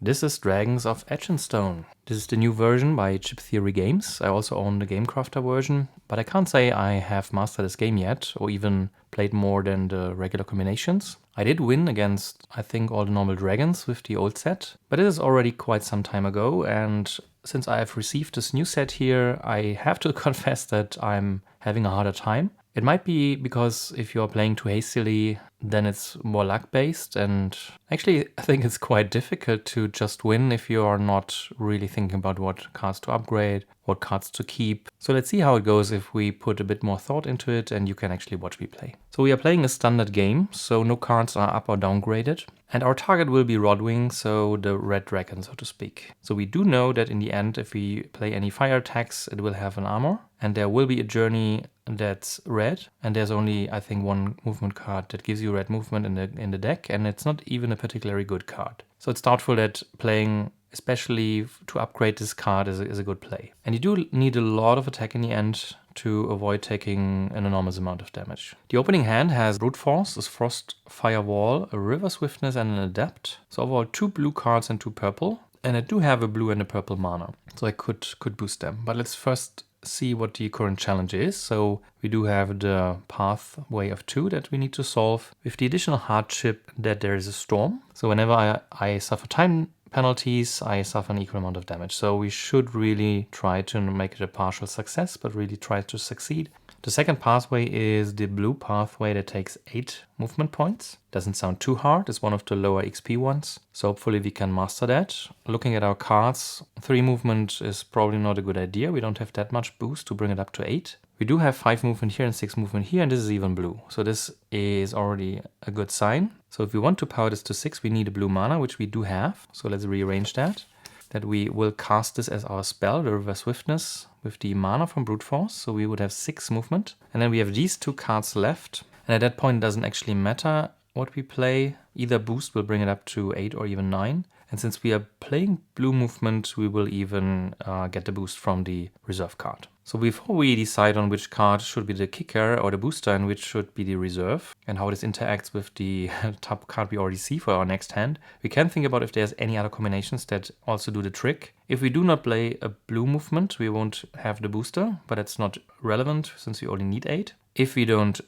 This is Dragons of Etchinstone. This is the new version by Chip Theory Games. I also own the Game Crafter version, but I can't say I have mastered this game yet, or even played more than the regular combinations. I did win against, I think, all the normal dragons with the old set, but it is already quite some time ago, and since I have received this new set here, I have to confess that I'm having a harder time. It might be because if you're playing too hastily, then it's more luck-based, and actually I think it's quite difficult to just win if you are not really thinking about what cards to upgrade, what cards to keep. So let's see how it goes if we put a bit more thought into it and you can actually watch me play. So we are playing a standard game, so no cards are up or downgraded. And our target will be Rodving, so the red dragon, so to speak. So we do know that in the end, if we play any fire attacks, it will have an armor. And there will be a journey that's red. And there's only, I think, one movement card that gives you red movement in the deck. And it's not even a particularly good card. So it's doubtful that playing, especially to upgrade this card, is a good play. And you do need a lot of attack in the end to avoid taking an enormous amount of damage. The opening hand has Brute Force, a Frost Fire Wall, a River Swiftness and an Adept. So overall 2 blue cards and 2 purple. And I do have a blue and a purple mana, so I could boost them. But let's first see what the current challenge is. So we do have the pathway of 2 that we need to solve with the additional hardship that there is a storm. So whenever I suffer time penalties, I suffer an equal amount of damage. So we should really try to make it a partial success, but really try to succeed. The second pathway is the blue pathway that takes 8 movement points. Doesn't sound too hard, it's one of the lower XP ones. So hopefully we can master that. Looking at our cards, 3 movement is probably not a good idea. We don't have that much boost to bring it up to 8. We do have 5 movement here and 6 movement here, and this is even blue. So this is already a good sign. So if we want to power this to 6, we need a blue mana, which we do have. So let's rearrange that. That we will cast this as our spell, the River Swiftness, with the mana from Brute Force. So we would have 6 movement. And then we have these 2 cards left. And at that point, it doesn't actually matter what we play. Either boost will bring it up to 8 or even 9. And since we are playing blue movement, we will even get the boost from the reserve card. So before we decide on which card should be the kicker or the booster and which should be the reserve, and how this interacts with the top card we already see for our next hand, we can think about if there's any other combinations that also do the trick. If we do not play a blue movement, we won't have the booster, but that's not relevant since we only need 8. If we don't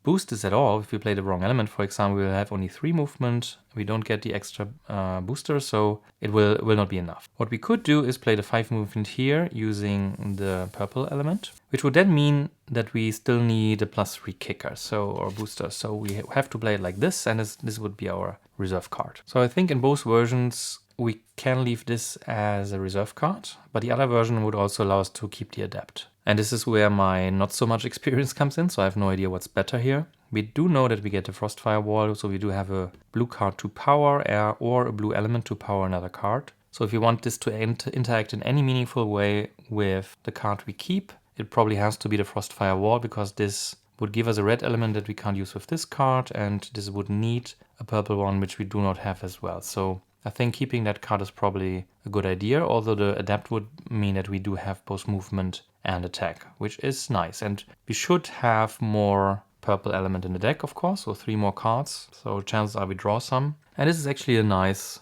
boost this at all, if we play the wrong element, for example, we'll have only 3 movement, we don't get the extra booster, so it will not be enough. What we could do is play the 5 movement here using the purple element, which would then mean that we still need a +3 kicker, or booster, so we have to play it like this, and this would be our reserve card. So I think in both versions we can leave this as a reserve card, but the other version would also allow us to keep the Adept. And this is where my not so much experience comes in, so I have no idea what's better here. We do know that we get the Frostfire Wall, so we do have a blue card to power or a blue element to power another card. So if you want this to interact in any meaningful way with the card we keep, it probably has to be the Frostfire Wall, because this would give us a red element that we can't use with this card, and this would need a purple one, which we do not have as well. So I think keeping that card is probably a good idea, although the Adapt would mean that we do have both movement and attack, which is nice. And we should have more purple element in the deck, of course, so 3 more cards. So chances are we draw some. And this is actually a nice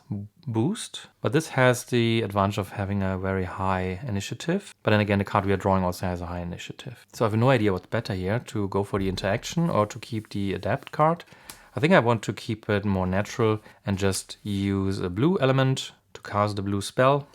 boost, but this has the advantage of having a very high initiative. But then again, the card we are drawing also has a high initiative. So I have no idea what's better here, to go for the interaction or to keep the Adapt card. I think I want to keep it more natural and just use a blue element to cast the blue spell.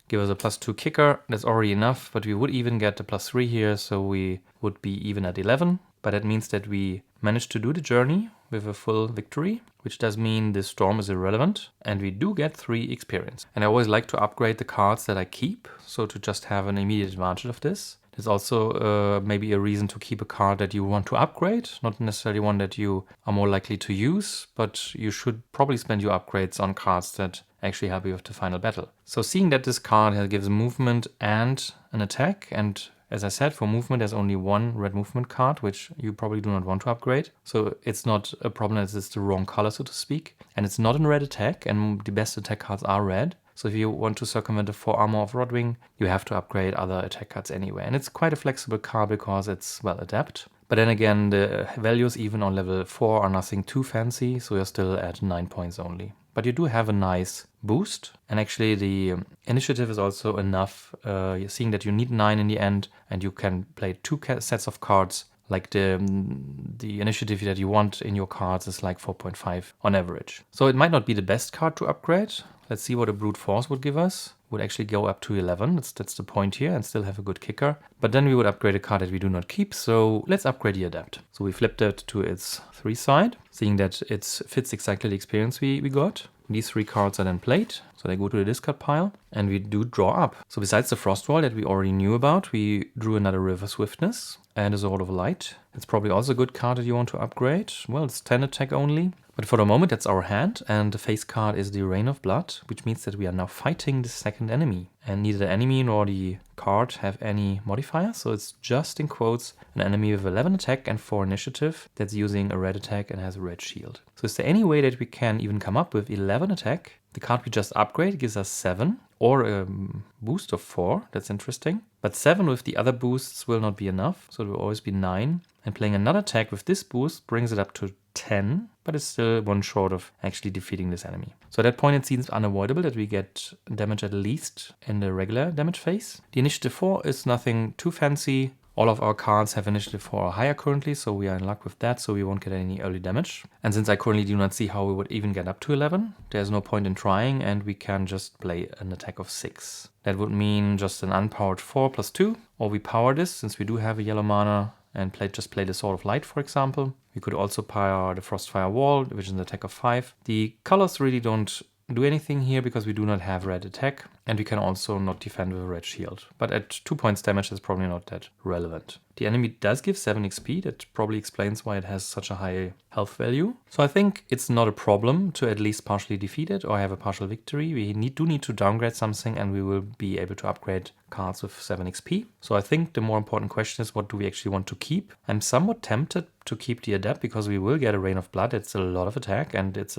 Give us a +2 kicker, that's already enough, but we would even get the +3 here, so we would be even at 11. But that means that we managed to do the journey with a full victory, which does mean the storm is irrelevant, and we do get 3 experience. And I always like to upgrade the cards that I keep, so to just have an immediate advantage of this. There's also maybe a reason to keep a card that you want to upgrade, not necessarily one that you are more likely to use, but you should probably spend your upgrades on cards that actually help you with the final battle. So seeing that this card gives movement and an attack, and as I said, for movement there's only 1 red movement card, which you probably do not want to upgrade. So it's not a problem that it's the wrong color, so to speak. And it's not in red attack, and the best attack cards are red. So if you want to circumvent the 4 armor of Rodving, you have to upgrade other attack cards anyway. And it's quite a flexible card because it's well Adapt. But then again, the values even on level 4 are nothing too fancy, so you're still at 9 points only. but you do have a nice boost. And actually the initiative is also enough, seeing that you need 9 in the end, and you can play 2 sets of cards. Like the initiative that you want in your cards is like 4.5 on average. So it might not be the best card to upgrade. Let's see what a brute force would give us. Would actually go up to 11. That's the point here, and still have a good kicker. But then we would upgrade a card that we do not keep. So let's upgrade the adept. So we flipped it to its 3 side, seeing that it fits exactly the experience we got. These 3 cards are then played, so they go to the discard pile, and we do draw up. So besides the frost wall that we already knew about, we drew another river swiftness and a sword of light. It's probably also a good card that you want to upgrade. Well, it's 10 attack only. But for the moment, that's our hand, and the face card is the Rain of Blood, which means that we are now fighting the second enemy. And neither the enemy nor the card have any modifiers, so it's just in quotes an enemy with 11 attack and 4 initiative that's using a red attack and has a red shield. So is there any way that we can even come up with 11 attack? The card we just upgrade gives us 7, or a boost of 4, that's interesting. But 7 with the other boosts will not be enough, so it will always be 9. And playing another attack with this boost brings it up to 10, but it's still 1 short of actually defeating this enemy. So at that point it seems unavoidable that we get damage at least in the regular damage phase. The initiative 4 is nothing too fancy. All of our cards have initiative 4 or higher currently, so we are in luck with that, so we won't get any early damage. And since I currently do not see how we would even get up to 11, there's no point in trying, and we can just play an attack of 6. That would mean just an unpowered 4 plus 2, or we power this, since we do have a yellow mana, and just play the Sword of Light, for example. We could also power the Frostfire Wall, which is an attack of 5. The colors really don't do anything here because we do not have red attack, and we can also not defend with a red shield. But at 2 points damage, that's probably not that relevant. The enemy does give 7 XP, that probably explains why it has such a high health value. So I think it's not a problem to at least partially defeat it or have a partial victory. We do need to downgrade something, and we will be able to upgrade cards with 7 XP. So I think the more important question is, what do we actually want to keep? I'm somewhat tempted to keep the adept because we will get a Rain of Blood. It's a lot of attack, and it's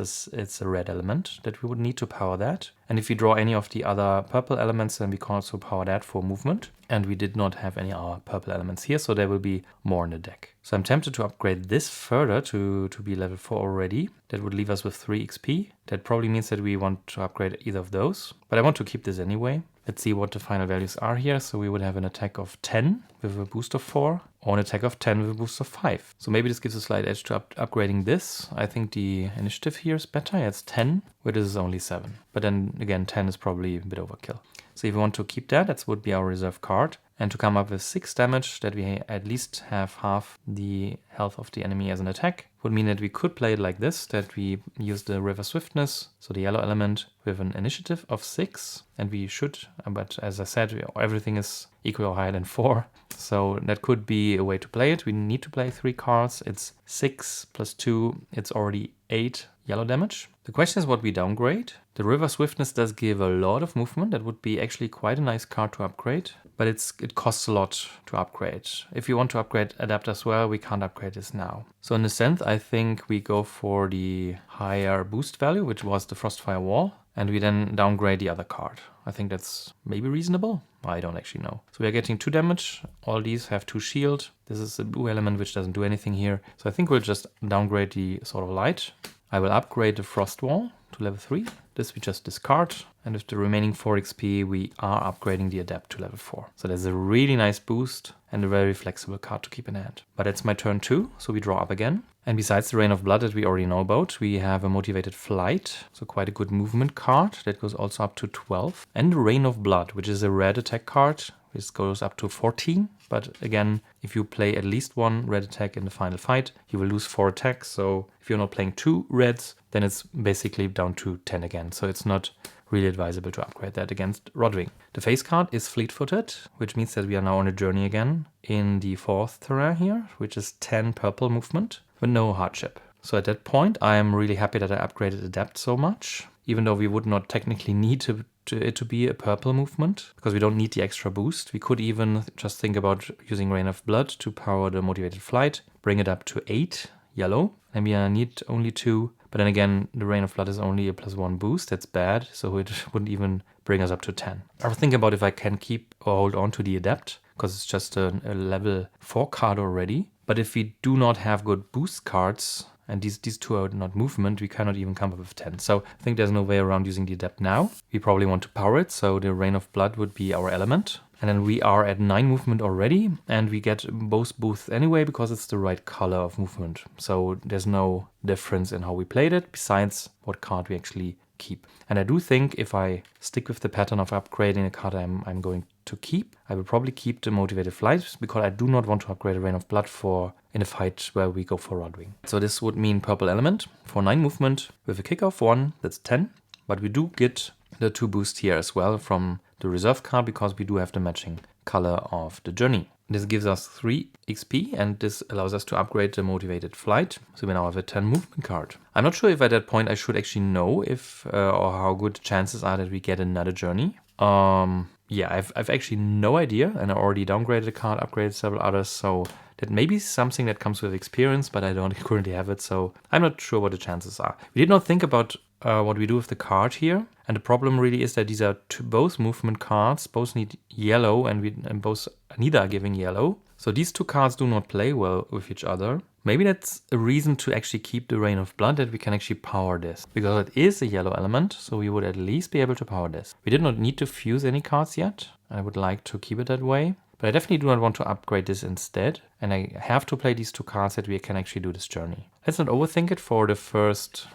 a red element that we would need to power that. And if we draw any of the other purple elements, then we can also power that for movement. And we did not have any other purple elements here, so there will be more in the deck. So I'm tempted to upgrade this further to be level 4 already. That would leave us with 3 XP. That probably means that we want to upgrade either of those. But I want to keep this anyway. Let's see what the final values are here. So we would have an attack of 10 with a boost of 4, or an attack of 10 with a boost of 5. So maybe this gives a slight edge to upgrading this. I think the initiative here is better. Yeah, it's 10, where this is only 7. But then again, 10 is probably a bit overkill. So if we want to keep that would be our reserve card. And to come up with 6 damage, that we at least have half the health of the enemy as an attack, would mean that we could play it like this, that we use the River Swiftness, so the yellow element, with an initiative of 6. And we should, but as I said, everything is equal or higher than 4. So that could be a way to play it. We need to play 3 cards. It's 6 plus 2, it's already 8 yellow damage. The question is what we downgrade. The River Swiftness does give a lot of movement. That would be actually quite a nice card to upgrade, but it costs a lot to upgrade. If you want to upgrade Adapt as well, we can't upgrade this now. So in a sense, I think we go for the higher boost value, which was the Frostfire Wall, and we then downgrade the other card. I think that's maybe reasonable. I don't actually know. So we are getting 2 damage. All these have 2 shield. This is a blue element which doesn't do anything here. So I think we'll just downgrade the Sword of Light. I will upgrade the Frost Wall to level 3. This we just discard. And with the remaining 4 XP, we are upgrading the Adept to level 4. So there's a really nice boost and a very flexible card to keep in hand. But it's my turn 2, so we draw up again. And besides the Rain of Blood that we already know about, we have a Motivated Flight, so quite a good movement card that goes also up to 12. And the Rain of Blood, which is a red attack card, which goes up to 14. But again, if you play at least 1 red attack in the final fight, you will lose 4 attacks. So if you're not playing 2 reds, then it's basically down to 10 again. So it's not really advisable to upgrade that against Rodving. The face card is Fleet-footed, which means that we are now on a journey again in the 4th terrain here, which is 10 purple movement with no hardship. So at that point, I am really happy that I upgraded Adept so much, even though we would not technically need it to be a purple movement, because we don't need the extra boost. We could even just think about using Rain of Blood to power the Motivated Flight, bring it up to 8 yellow, and we need only 2. But then again, the Rain of Blood is only a +1 boost. That's bad, so it wouldn't even bring us up to 10. I was thinking about if I can keep or hold on to the Adept, because it's just a level 4 card already. But if we do not have good boost cards, and these two are not movement, we cannot even come up with 10. So I think there's no way around using the adapt now. We probably want to power it, so the Rain of Blood would be our element. And then we are at 9 movement already, and we get both boosts anyway because it's the right color of movement. So there's no difference in how we played it, besides what card we actually keep. And I do think if I stick with the pattern of upgrading a card I'm going to keep, I will probably keep the Motivated Flight, because I do not want to upgrade a Rain of Blood for in a fight where we go for Rodving. So this would mean purple element for 9 movement with a kick of 1, that's 10. But we do get the 2 boosts here as well from the reserve card, because we do have the matching color of the journey. This gives us 3 XP, and this allows us to upgrade the Motivated Flight. So we now have a 10 movement card. I'm not sure if at that point I should actually know if or how good the chances are that we get another journey. Yeah, I've actually no idea, and I already downgraded the card, upgraded several others, so that may be something that comes with experience, but I don't currently have it, so I'm not sure what the chances are. We did not think about what we do with the card here, and the problem really is that these are both movement cards, both need yellow, and both neither are giving yellow. So these 2 cards do not play well with each other. Maybe that's a reason to actually keep the Rain of Blood, that we can actually power this, because it is a yellow element, so we would at least be able to power this. We did not need to fuse any cards yet. I would like to keep it that way. But I definitely do not want to upgrade this instead, and I have to play these 2 cards that we can actually do this journey. Let's not overthink it for the first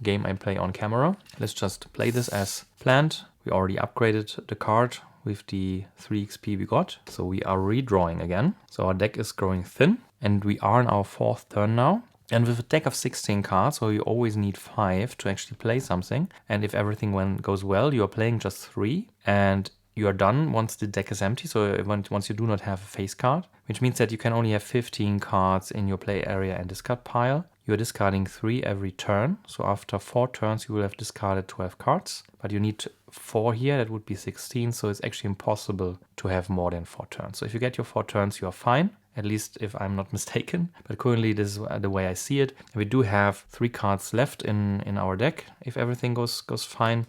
game I play on camera. Let's just play this as planned. We already upgraded the card with the 3 XP we got, so we are redrawing again. So our deck is growing thin, and we are in our 4th turn now. And with a deck of 16 cards, so you always need 5 to actually play something. And if everything goes well, you are playing just 3, and you are done once the deck is empty, so once you do not have a face card, which means that you can only have 15 cards in your play area and discard pile. You are discarding 3 every turn, so after 4 turns you will have discarded 12 cards, but you need 4 here, that would be 16, so it's actually impossible to have more than 4 turns. So if you get your 4 turns, you are fine, at least if I'm not mistaken, but currently this is the way I see it. And we do have 3 cards left in our deck if everything goes fine.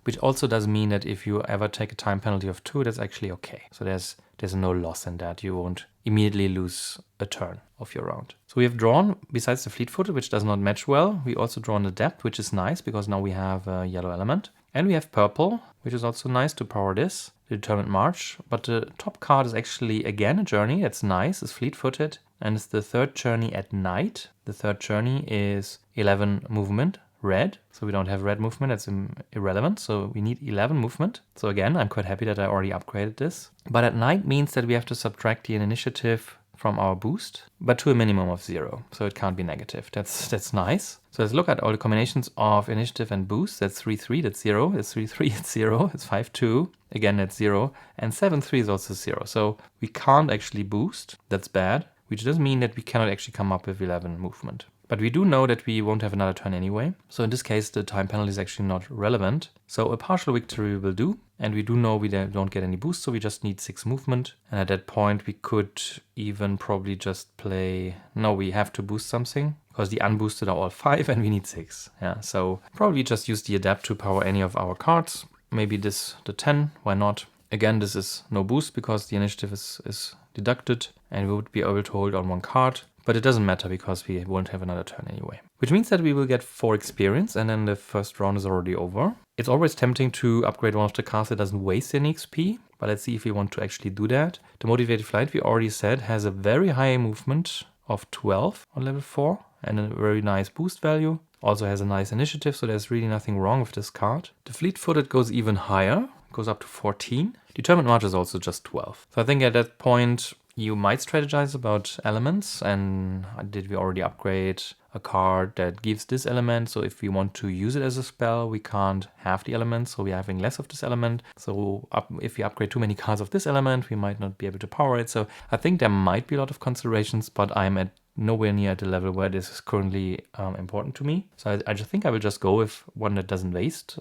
Which also does mean that if you ever take a time penalty of 2, that's actually okay. So there's no loss in that. You won't immediately lose a turn of your round. So we have drawn, besides the fleet-footed, which does not match well, we also drawn the depth, which is nice because now we have a yellow element. And we have purple, which is also nice to power this, the determined march. But the top card is actually again a journey. That's nice, it's fleet-footed. And it's the 3rd journey at night. The 3rd journey is 11 movement. Red, so we don't have red movement, that's irrelevant, so we need 11 movement. So again, I'm quite happy that I already upgraded this. But at night means that we have to subtract the initiative from our boost, but to a minimum of 0, so it can't be negative. That's nice. So let's look at all the combinations of initiative and boost. That's 3-3, that's 0, that's 3-3, it's 0, it's 5-2, again that's 0, and 7-3 is also 0. So we can't actually boost, that's bad, which does mean that we cannot actually come up with 11 movement. But we do know that we won't have another turn anyway. So in this case, the time penalty is actually not relevant. So a partial victory will do. And we do know we don't get any boost, so we just need 6 movement. And at that point, we could even probably just play... No, we have to boost something, because the unboosted are all 5 and we need 6. Yeah, so probably just use the adapt to power any of our cards. Maybe this, the 10, why not? Again, this is no boost because the initiative is deducted and we would be able to hold on 1 card. But it doesn't matter because we won't have another turn anyway. Which means that we will get 4 experience and then the first round is already over. It's always tempting to upgrade one of the cards that doesn't waste any XP. But let's see if we want to actually do that. The Motivated Flight, we already said, has a very high movement of 12 on level 4. And a very nice boost value. Also has a nice initiative, so there's really nothing wrong with this card. The Fleet-footed goes even higher. Goes up to 14. Determined March is also just 12. So I think at that point... You might strategize about elements, and did we already upgrade a card that gives this element? So if we want to use it as a spell, we can't have the element, so we're having less of this element. So if we upgrade too many cards of this element, we might not be able to power it. So I think there might be a lot of considerations, but I'm at nowhere near at the level where this is currently important to me. So I just think I will just go with one that doesn't waste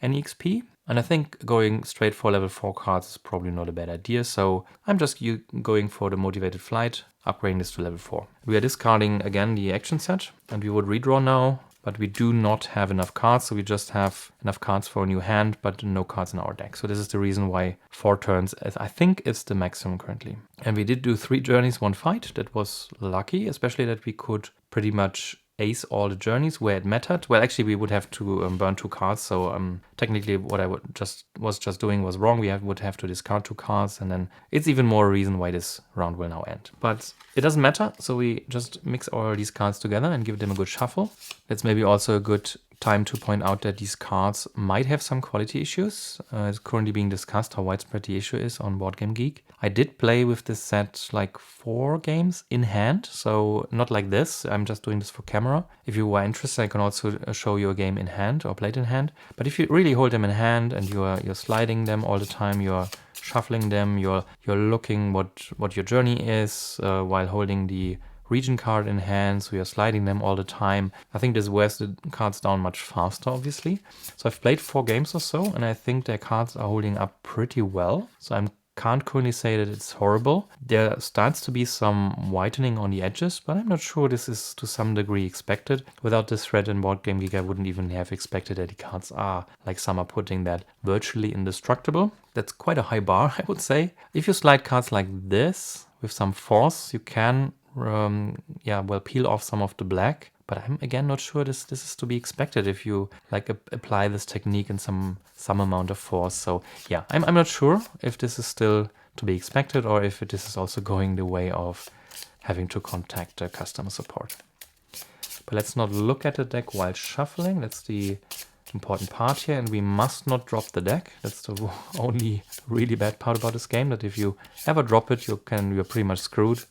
any XP. And I think going straight for level 4 cards is probably not a bad idea. So I'm just going for the Motivated Flight, upgrading this to level 4. We are discarding again the action set and we would redraw now, but we do not have enough cards. So we just have enough cards for a new hand, but no cards in our deck. So this is the reason why 4 turns, I think, is the maximum currently. And we did do 3 journeys, 1 fight. That was lucky, especially that we could pretty much ace all the journeys where it mattered. Well, actually, we would have to burn 2 cards. So technically, what I was just doing was wrong. We would have to discard 2 cards, and then it's even more reason why this round will now end. But it doesn't matter. So we just mix all these cards together and give them a good shuffle. That's maybe also a good time to point out that these cards might have some quality issues. It's currently being discussed how widespread the issue is on Board Game Geek. I did play with this set like 4 games in hand, so not like this. I'm just doing this for camera. If you were interested, I can also show you a game in hand or play it in hand. But if you really hold them in hand and you're sliding them all the time, you're shuffling them, you're looking what your journey is while holding the region card in hand, so you're sliding them all the time. I think this wears the cards down much faster, obviously. So I've played 4 games or so, and I think their cards are holding up pretty well. So I can't currently say that it's horrible. There starts to be some whitening on the edges, but I'm not sure this is to some degree expected. Without this thread in Board Game Geek, I wouldn't even have expected that the cards are, like some are putting that, virtually indestructible. That's quite a high bar, I would say. If you slide cards like this with some force, you can peel off some of the black, but I'm again not sure this is to be expected if you like apply this technique in some amount of force. So yeah, I'm not sure if this is still to be expected or if this is also going the way of having to contact customer support. But let's not look at the deck while shuffling. That's the important part here, and we must not drop the deck. That's the only really bad part about this game, that if you ever drop it, you're pretty much screwed,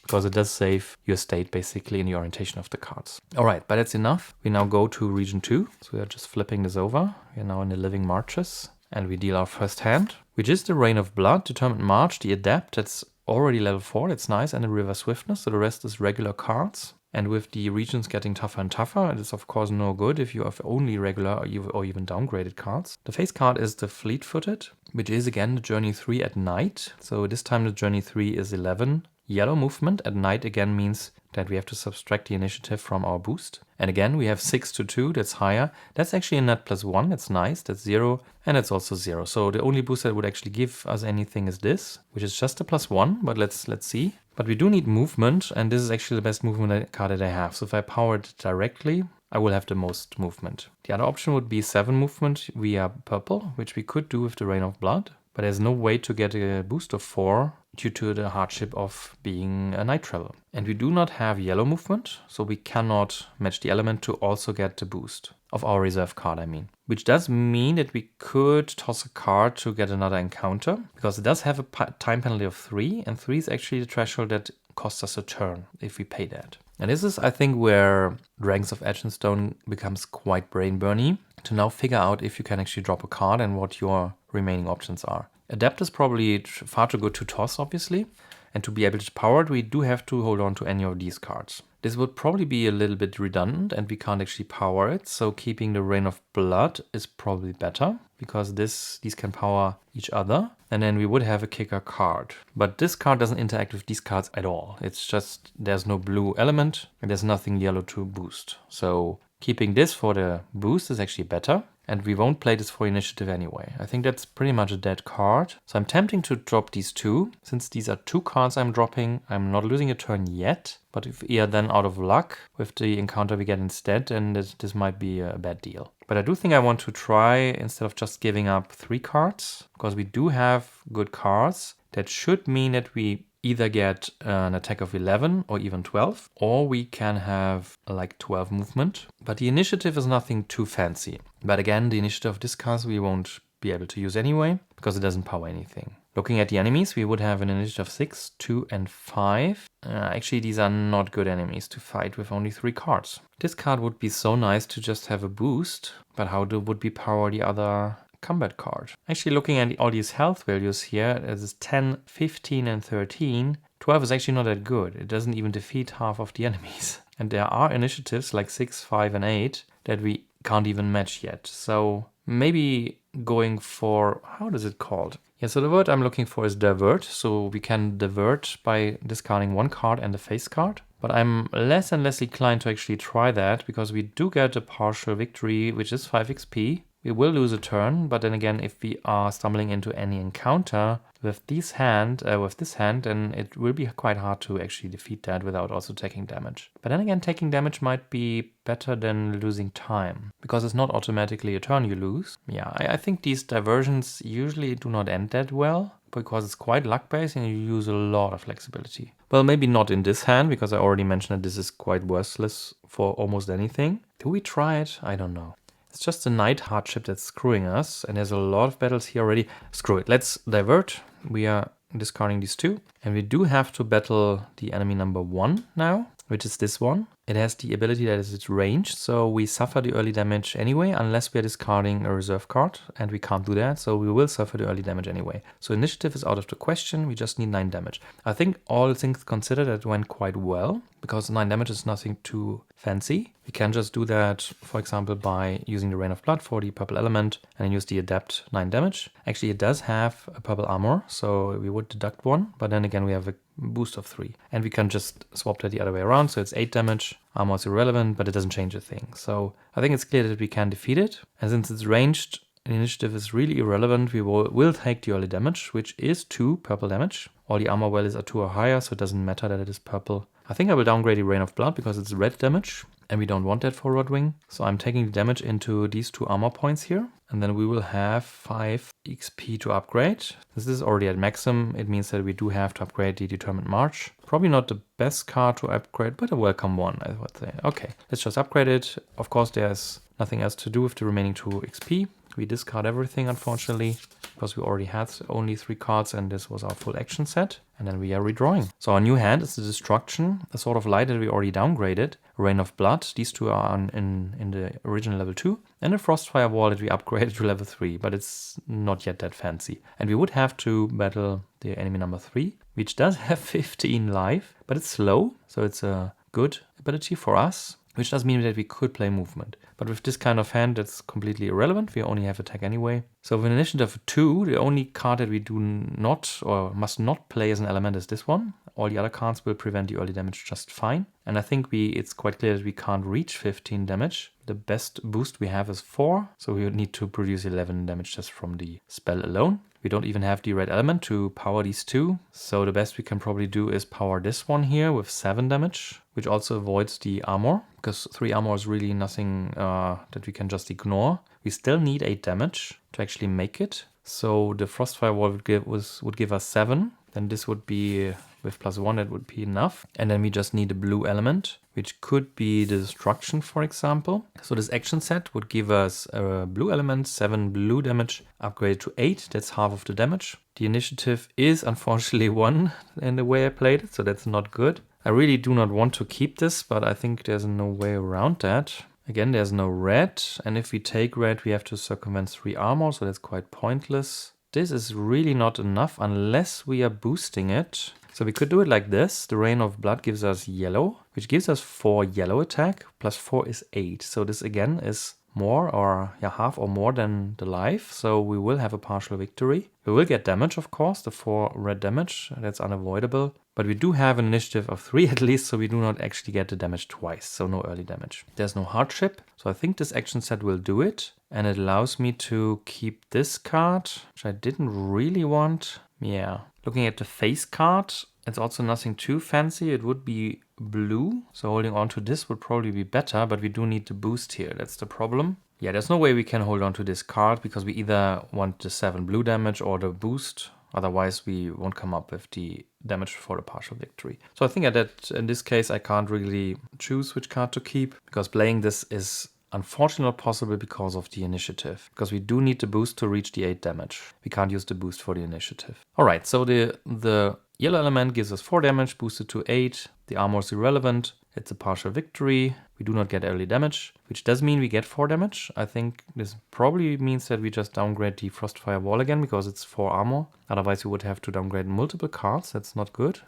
because it does save your state basically in the orientation of the cards. All right, but that's enough. We now go to region 2. So we are just flipping this over. We are now in the Living Marches, and we deal our first hand, which is the Rain of Blood, Determined March, the Adept. That's already level 4, that's nice, and the River Swiftness. So the rest is regular cards. And with the regions getting tougher and tougher, it is of course no good if you have only regular or even downgraded cards. The face card is the Fleet-Footed, which is again the Journey 3 at night. So this time the Journey 3 is 11. Yellow movement at night again means that we have to subtract the initiative from our boost. And again, we have 6 to 2, that's higher. That's actually a net +1, that's nice, that's 0, and it's also 0. So the only boost that would actually give us anything is this, which is just a +1, but let's see. But we do need movement, and this is actually the best movement card that I have. So if I power it directly, I will have the most movement. The other option would be 7 movement via purple, which we could do with the Rain of Blood, but there's no way to get a boost of 4 due to the hardship of being a night travel. And we do not have yellow movement, so we cannot match the element to also get the boost of our reserve card, I mean. Which does mean that we could toss a card to get another encounter, because it does have a time penalty of 3, and 3 is actually the threshold that costs us a turn if we pay that. And this is, I think, where Dragons of Etchinstone becomes quite brain-burny, to now figure out if you can actually drop a card and what your remaining options are. Adept is probably far too good to toss, obviously, and to be able to power it, we do have to hold on to any of these cards. This would probably be a little bit redundant, and we can't actually power it, so keeping the Rain of Blood is probably better, because these can power each other, and then we would have a kicker card. But this card doesn't interact with these cards at all. It's just, there's no blue element, and there's nothing yellow to boost. So keeping this for the boost is actually better. And we won't play this for initiative anyway. I think that's pretty much a dead card. So I'm tempting to drop these 2. Since these are 2 cards I'm dropping, I'm not losing a turn yet. But if we are then out of luck with the encounter we get instead, then this might be a bad deal. But I do think I want to try, instead of just giving up 3 cards, because we do have good cards, that should mean that we either get an attack of 11 or even 12, or we can have like 12 movement. But the initiative is nothing too fancy. But again, the initiative of this card we won't be able to use anyway, because it doesn't power anything. Looking at the enemies, we would have an initiative of 6, 2, and 5. Actually, these are not good enemies to fight with only 3 cards. This card would be so nice to just have a boost, but how would we power the other combat card? Actually, looking at all these health values here, it is 10, 15, and 13. 12 is actually not that good. It doesn't even defeat half of the enemies. And there are initiatives like 6, 5, and 8 that we can't even match yet. So maybe going for, how is it called? Yeah, so the word I'm looking for is divert. So we can divert by discarding 1 card and a face card. But I'm less and less inclined to actually try that, because we do get a partial victory, which is 5 XP. we will lose a turn, but then again, if we are stumbling into any encounter with this hand, then it will be quite hard to actually defeat that without also taking damage. But then again, taking damage might be better than losing time, because it's not automatically a turn you lose. Yeah, I think these diversions usually do not end that well, because it's quite luck-based and you use a lot of flexibility. Well, maybe not in this hand, because I already mentioned that this is quite worthless for almost anything. Do we try it? I don't know. It's just the knight hardship that's screwing us, and there's a lot of battles here already. Screw it, let's divert. We are discarding these two, and we do have to battle the enemy number 1 now, which is this one. It has the ability that is its range, so we suffer the early damage anyway, unless we are discarding a reserve card, and we can't do that, so we will suffer the early damage anyway. So initiative is out of the question, we just need 9 damage. I think all things considered, it went quite well, because 9 damage is nothing too fancy. We can just do that, for example, by using the Rain of Blood for the purple element, and then use the adapt 9 damage. Actually, it does have a purple armor, so we would deduct 1, but then again we have a boost of 3. And we can just swap that the other way around, so it's 8 damage. Armor is irrelevant, but it doesn't change a thing. So I think it's clear that we can defeat it. And since it's ranged, the initiative is really irrelevant. We will take the early damage, which is 2 purple damage. All the armor values are 2 or higher, so it doesn't matter that it is purple. I think I will downgrade the Rain of Blood because it's red damage, and we don't want that for Rodving. So I'm taking the damage into these 2 armor points here, and then we will have 5 XP to upgrade. This is already at maximum. It means that we do have to upgrade the Determined March. Probably not the best card to upgrade, but a welcome one, I would say. Okay, let's just upgrade it. Of course, there's nothing else to do with the remaining 2 XP. We discard everything, unfortunately, because we already had only 3 cards and this was our full action set. And then we are redrawing. So our new hand is the Destruction, a sort of light that we already downgraded. Rain of Blood, these 2 are in the original level 2. And a Frostfire Wall that we upgraded to level 3, but it's not yet that fancy. And we would have to battle the enemy number 3, which does have 15 life, but it's slow. So it's a good ability for us, which does mean that we could play movement. But with this kind of hand, that's completely irrelevant. We only have attack anyway. So with initiative 2, the only card that we do not or must not play as an element is this one. All the other cards will prevent the early damage just fine. And I think it's quite clear that we can't reach 15 damage. The best boost we have is 4, so we would need to produce 11 damage just from the spell alone. We don't even have the red element to power these 2, so the best we can probably do is power this one here with 7 damage, which also avoids the armor, because 3 armor is really nothing that we can just ignore. We still need 8 damage to actually make it, so the Frostfire Wall would give us 7, then this would be with +1, that would be enough. And then we just need a blue element, which could be the Destruction, for example. So this action set would give us a blue element, 7 blue damage, upgraded to 8. That's half of the damage. The initiative is unfortunately 1 in the way I played it, so that's not good. I really do not want to keep this, but I think there's no way around that. Again, there's no red, and if we take red, we have to circumvent 3 armor, so that's quite pointless. This is really not enough unless we are boosting it. So we could do it like this. The Rain of Blood gives us yellow, which gives us 4 yellow attack, plus 4 is 8. So this again is more or half or more than the life. So we will have a partial victory. We will get damage, of course, the 4 red damage. That's unavoidable. But we do have an initiative of 3 at least, so we do not actually get the damage twice. So no early damage. There's no hardship. So I think this action set will do it. And it allows me to keep this card, which I didn't really want. Yeah. Looking at the face card, it's also nothing too fancy. It would be blue, so holding on to this would probably be better, but we do need the boost here. That's the problem. Yeah, there's no way we can hold on to this card because we either want the 7 blue damage or the boost. Otherwise, we won't come up with the damage for the partial victory. So I think that in this case, I can't really choose which card to keep because playing this is unfortunately not possible because of the initiative. Because we do need the boost to reach the 8 damage. We can't use the boost for the initiative. Alright, so the yellow element gives us 4 damage, boosted to 8. The armor is irrelevant. It's a partial victory. We do not get early damage, which does mean we get 4 damage. I think this probably means that we just downgrade the Frostfire Wall again because it's 4 armor. Otherwise we would have to downgrade multiple cards. That's not good.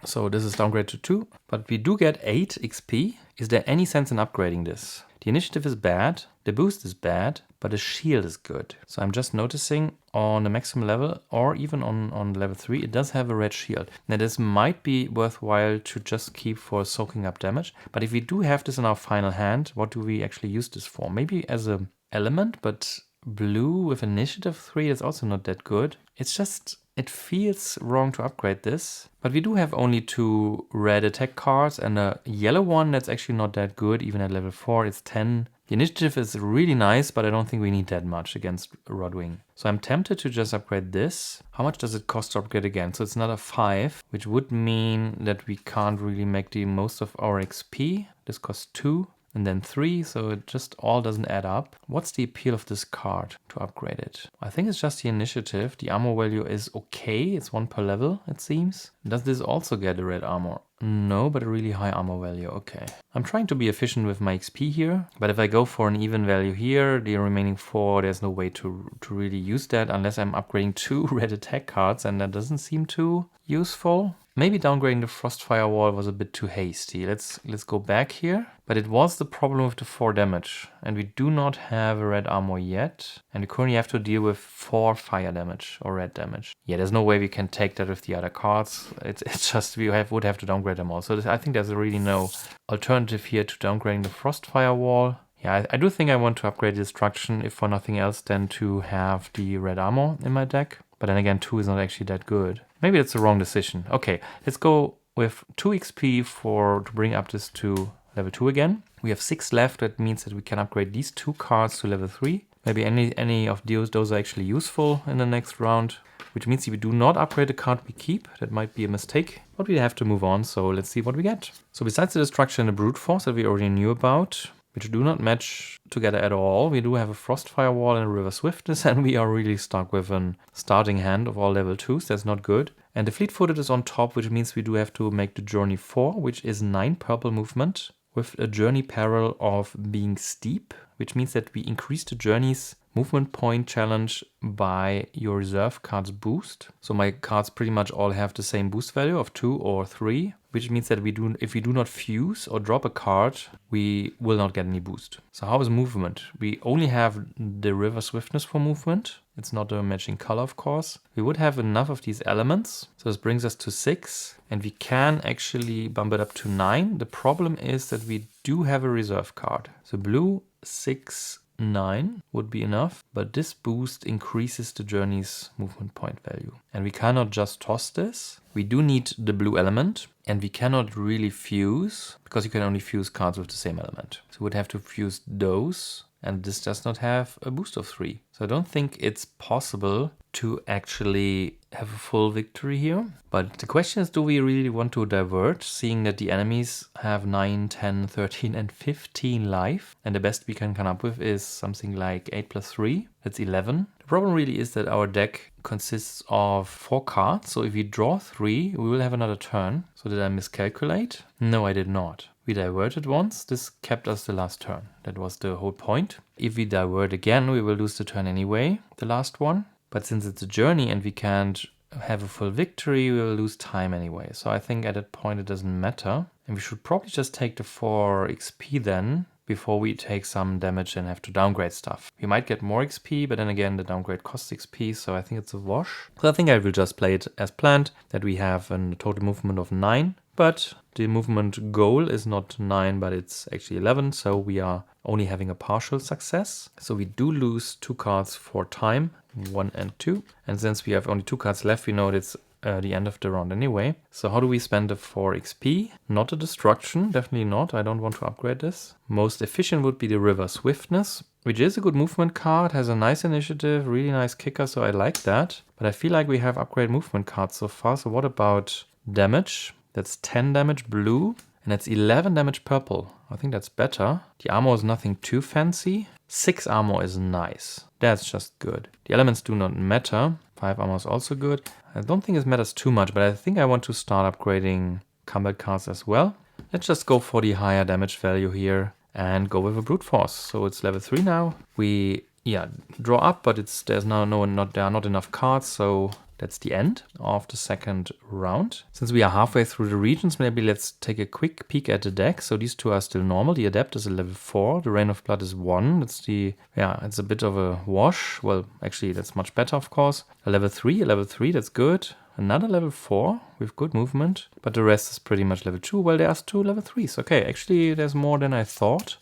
So this is downgraded to 2. But we do get 8 XP. Is there any sense in upgrading this? The initiative is bad, the boost is bad, but the shield is good. So I'm just noticing on the maximum level or even on level 3, it does have a red shield. Now this might be worthwhile to just keep for soaking up damage. But if we do have this in our final hand, what do we actually use this for? Maybe as an element, but blue with initiative 3 is also not that good. It's just, it feels wrong to upgrade this. But we do have only 2 red attack cards and a yellow one that's actually not that good. Even at level 4, it's 10. The initiative is really nice, but I don't think we need that much against Rodving. So I'm tempted to just upgrade this. How much does it cost to upgrade again? So it's another 5, which would mean that we can't really make the most of our XP. This costs 2. And then 3, so it just all doesn't add up. What's the appeal of this card to upgrade it? I think it's just the initiative. The armor value is okay. It's 1 per level, it seems. Does this also get a red armor? No, but a really high armor value. Okay. I'm trying to be efficient with my XP here, but if I go for an even value here, the remaining 4, there's no way to really use that unless I'm upgrading 2 red attack cards, and that doesn't seem too useful. Maybe downgrading the Frostfire Wall was a bit too hasty. Let's go back here. But it was the problem with the 4 damage. And we do not have a red armor yet. And we currently have to deal with 4 fire damage or red damage. Yeah, there's no way we can take that with the other cards. It's just we would have to downgrade them all. So I think there's really no alternative here to downgrading the Frostfire Wall. Yeah, I do think I want to upgrade Destruction, if for nothing else than to have the red armor in my deck. But then again, 2 is not actually that good. Maybe that's the wrong decision. Okay, let's go with 2 XP to bring up this to level 2 again. We have 6 left. That means that we can upgrade these 2 cards to level 3. Maybe any of those are actually useful in the next round. Which means if we do not upgrade the card we keep, that might be a mistake. But we have to move on, so let's see what we get. So besides the Destruction and the Brute Force that we already knew about, which do not match together at all, we do have a Frostfire Wall and a River Swiftness, and we are really stuck with a starting hand of all level 2s. That's not good. And the Fleet-footed is on top, which means we do have to make the Journey 4, which is 9 purple movement, with a journey peril of being steep, which means that we increase the journey's movement point challenge by your reserve card's boost. So my cards pretty much all have the same boost value of 2 or 3, which means that if we do not fuse or drop a card, we will not get any boost. So how is movement? We only have the River Swiftness for movement. It's not a matching color, of course. We would have enough of these elements. So this brings us to 6, and we can actually bump it up to 9. The problem is that we do have a reserve card. So blue 6, 9 would be enough, but this boost increases the journey's movement point value. And we cannot just toss this. We do need the blue element, and we cannot really fuse, because you can only fuse cards with the same element. So we would have to fuse those, and this does not have a boost of 3. So I don't think it's possible to actually have a full victory here. But the question is, do we really want to divert, seeing that the enemies have 9, 10, 13 and 15 life, and the best we can come up with is something like 8 plus 3, that's 11. The problem really is that our deck consists of 4 cards, so if we draw 3, we will have another turn. So did I miscalculate? No, I did not. We diverted once, this kept us the last turn. That was the whole point. If we divert again, we will lose the turn anyway, the last one. But since it's a journey and we can't have a full victory, we will lose time anyway. So I think at that point it doesn't matter. And we should probably just take the 4 XP then, before we take some damage and have to downgrade stuff. We might get more XP, but then again the downgrade costs XP, so I think it's a wash. So I think I will just play it as planned, that we have a total movement of 9. But the movement goal is not 9, but it's actually 11, so we are only having a partial success. So we do lose 2 cards for time, 1 and 2. And since we have only 2 cards left, we know it's the end of the round anyway. So how do we spend the 4 XP? Not a Destruction, definitely not. I don't want to upgrade this. Most efficient would be the River Swiftness, which is a good movement card, has a nice initiative, really nice kicker, so I like that. But I feel like we have upgrade movement cards so far. So what about damage? That's 10 damage blue, and that's 11 damage purple. I think that's better. The armor is nothing too fancy. 6 armor is nice. That's just good. The elements do not matter. 5 armor is also good. I don't think it matters too much, but I think I want to start upgrading combat cards as well. Let's just go for the higher damage value here and go with a Brute Force. So it's level 3 now. We draw up, but there are not enough cards, so that's the end of the second round. Since we are halfway through the regions, maybe let's take a quick peek at the deck. So these 2 are still normal. The Adept is a level 4. The Rain of Blood is 1. It's a bit of a wash. Well, actually, that's much better, of course. A level 3, that's good. Another level 4 with good movement. But the rest is pretty much level 2. Well, there's 2 level 3s. Okay, actually, there's more than I thought.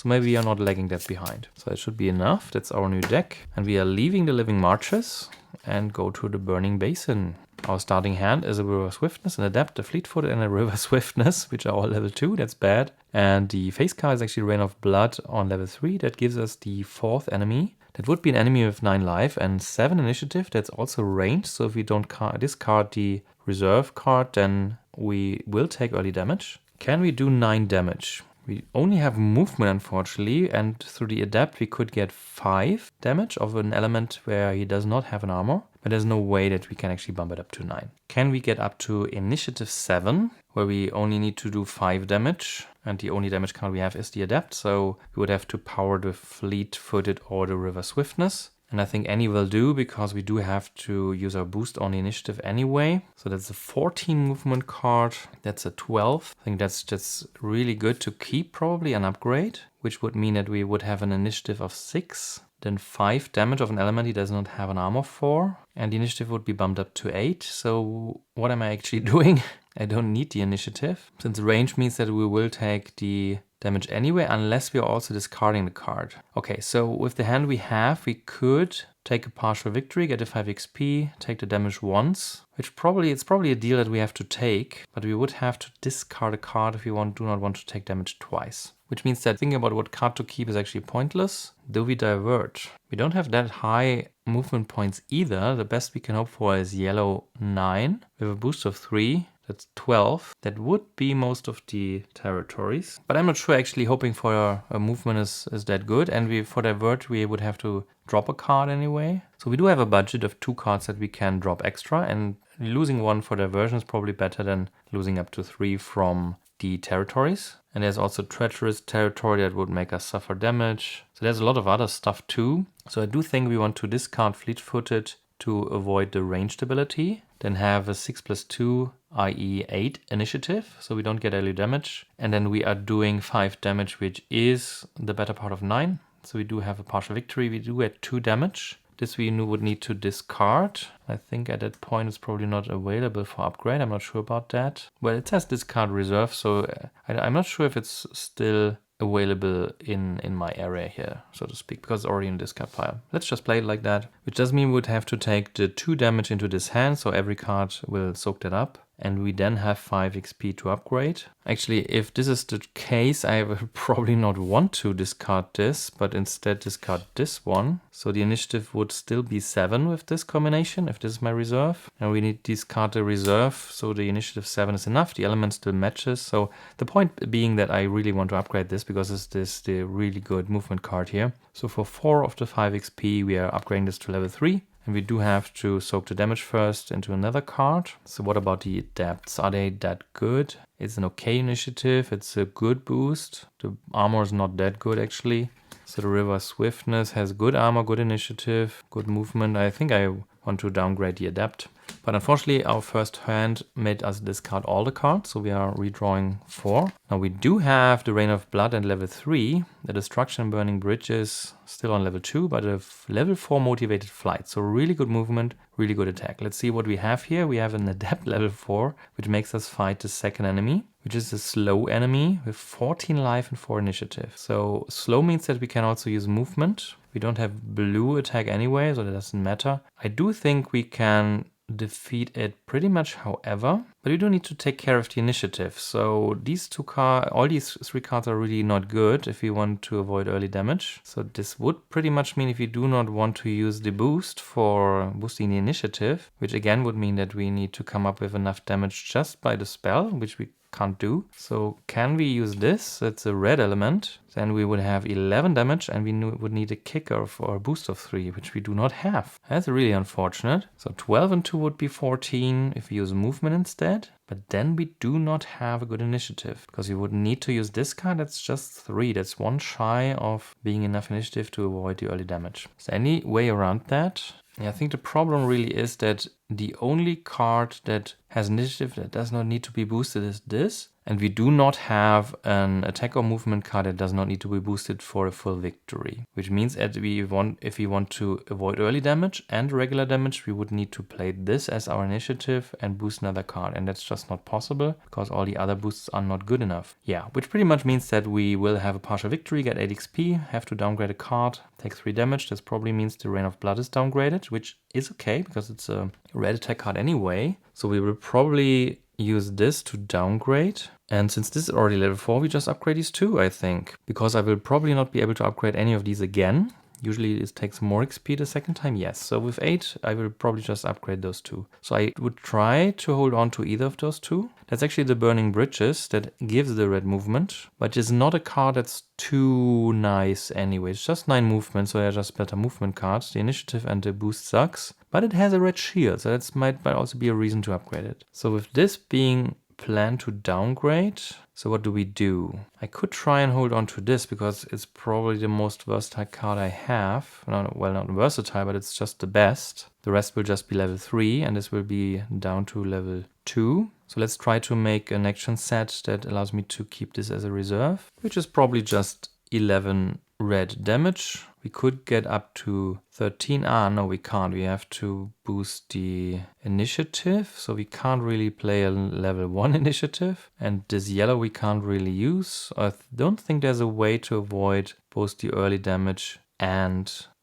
So maybe we are not lagging that behind. So that should be enough. That's our new deck. And we are leaving the Living Marches and go to the Burning Basin. Our starting hand is a River Swiftness, an Adept, a Fleet-footed, and a River Swiftness, which are all level 2. That's bad. And the face card is actually Rain of Blood on level 3. That gives us the 4th enemy. That would be an enemy with 9 life and 7 initiative. That's also range. So if we don't discard the reserve card, then we will take early damage. Can we do 9 damage? We only have movement, unfortunately, and through the Adept we could get 5 damage of an element where he does not have an armor, but there's no way that we can actually bump it up to 9. Can we get up to initiative 7, where we only need to do 5 damage, and the only damage card we have is the Adept, so we would have to power the Fleet-footed or the River Swiftness. And I think any will do, because we do have to use our boost on the initiative anyway. So that's a 14 movement card. That's a 12. I think that's just really good to keep, probably an upgrade, which would mean that we would have an initiative of 6. Then 5 damage of an element he does not have an armor for. And the initiative would be bumped up to 8. So what am I actually doing? I don't need the initiative, since range means that we will take the damage anyway, unless we are also discarding the card. Okay, so with the hand we have, we could take a partial victory, get a 5 XP, take the damage once, which it's probably a deal that we have to take, but we would have to discard a card if we do not want to take damage twice. Which means that thinking about what card to keep is actually pointless. Do we divert? We don't have that high movement points either. The best we can hope for is yellow 9 with a boost of 3. That's 12. That would be most of the territories. But I'm not sure actually hoping for a movement is that good. And for divert, we would have to drop a card anyway. So we do have a budget of 2 cards that we can drop extra. And losing 1 for diversion is probably better than losing up to 3 from the territories. And there's also treacherous territory that would make us suffer damage. So there's a lot of other stuff too. So I do think we want to discard Fleet-footed to avoid the ranged ability. Then have a 6+2, i.e. 8 initiative, so we don't get early damage. And then we are doing 5 damage, which is the better part of 9. So we do have a partial victory. We do get 2 damage. This we would need to discard. I think at that point it's probably not available for upgrade. I'm not sure about that. Well, it says discard reserve, so I'm not sure if it's still available in my area here, so to speak, because it's already in discard pile. Let's just play it like that, which does mean we would have to take the 2 damage into this hand, so every card will soak that up. And we then have 5 XP to upgrade. Actually, if this is the case, I will probably not want to discard this, but instead discard this one. So the initiative would still be 7 with this combination, if this is my reserve. And we need to discard the reserve, so the initiative 7 is enough. The element still matches. So the point being that I really want to upgrade this, because this is the really good movement card here. So for 4 of the 5 XP, we are upgrading this to level 3. And we do have to soak the damage first into another card. So what about the adepts? Are they that good? It's an okay initiative. It's a good boost. The armor is not that good actually. So the River Swiftness has good armor, good initiative, good movement. I think I want to downgrade the adept. But unfortunately, our first hand made us discard all the cards, so we are redrawing 4. Now we do have the Rain of Blood at level 3, the Destruction and Burning Bridges still on level 2, but a level 4 motivated flight. So really good movement, really good attack. Let's see what we have here. We have an Adept level 4, which makes us fight the second enemy, which is a slow enemy with 14 life and 4 initiative. So slow means that we can also use movement. We don't have blue attack anyway, so that doesn't matter. I do think we can defeat it pretty much however, but we do need to take care of the initiative. So these all these 3 cards are really not good if we want to avoid early damage. So this would pretty much mean if we do not want to use the boost for boosting the initiative, which again would mean that we need to come up with enough damage just by the spell, which we can't do. So can we use this? It's a red element. Then we would have 11 damage and we would need a kicker for a boost of 3, which we do not have. That's really unfortunate. So 12 and 2 would be 14 if we use movement instead. But then we do not have a good initiative because we would need to use this card. That's just 3. That's 1 shy of being enough initiative to avoid the early damage. Is there any way around that? Yeah, I think the problem really is that the only card that has initiative that does not need to be boosted is this. And we do not have an attack or movement card that does not need to be boosted for a full victory. Which means that if we want to avoid early damage and regular damage, we would need to play this as our initiative and boost another card. And that's just not possible because all the other boosts are not good enough. Yeah, which pretty much means that we will have a partial victory, get 8 XP, have to downgrade a card, take 3 damage. This probably means the Rain of Blood is downgraded, which is okay because it's a red attack card anyway. So we will probably use this to downgrade. And since this is already level 4, we just upgrade these 2, I think. Because I will probably not be able to upgrade any of these again. Usually it takes more XP the second time, yes. So with 8, I will probably just upgrade those 2. So I would try to hold on to either of those 2. That's actually the Burning Bridges that gives the red movement. But it's not a card that's too nice anyway. It's just 9 movement, so they're just better movement cards. The initiative and the boost sucks. But it has a red shield, so that might also be a reason to upgrade it. So with this being planned to downgrade, so what do? I could try and hold on to this because it's probably the most versatile card I have. Well, not versatile, but it's just the best. The rest will just be level 3 and this will be down to level 2. So let's try to make an action set that allows me to keep this as a reserve, which is probably just 11 red damage. We could get up to 13. No, we can't. We have to boost the initiative. So we can't really play a level 1 initiative. And this yellow we can't really use. I don't think there's a way to avoid both the early damage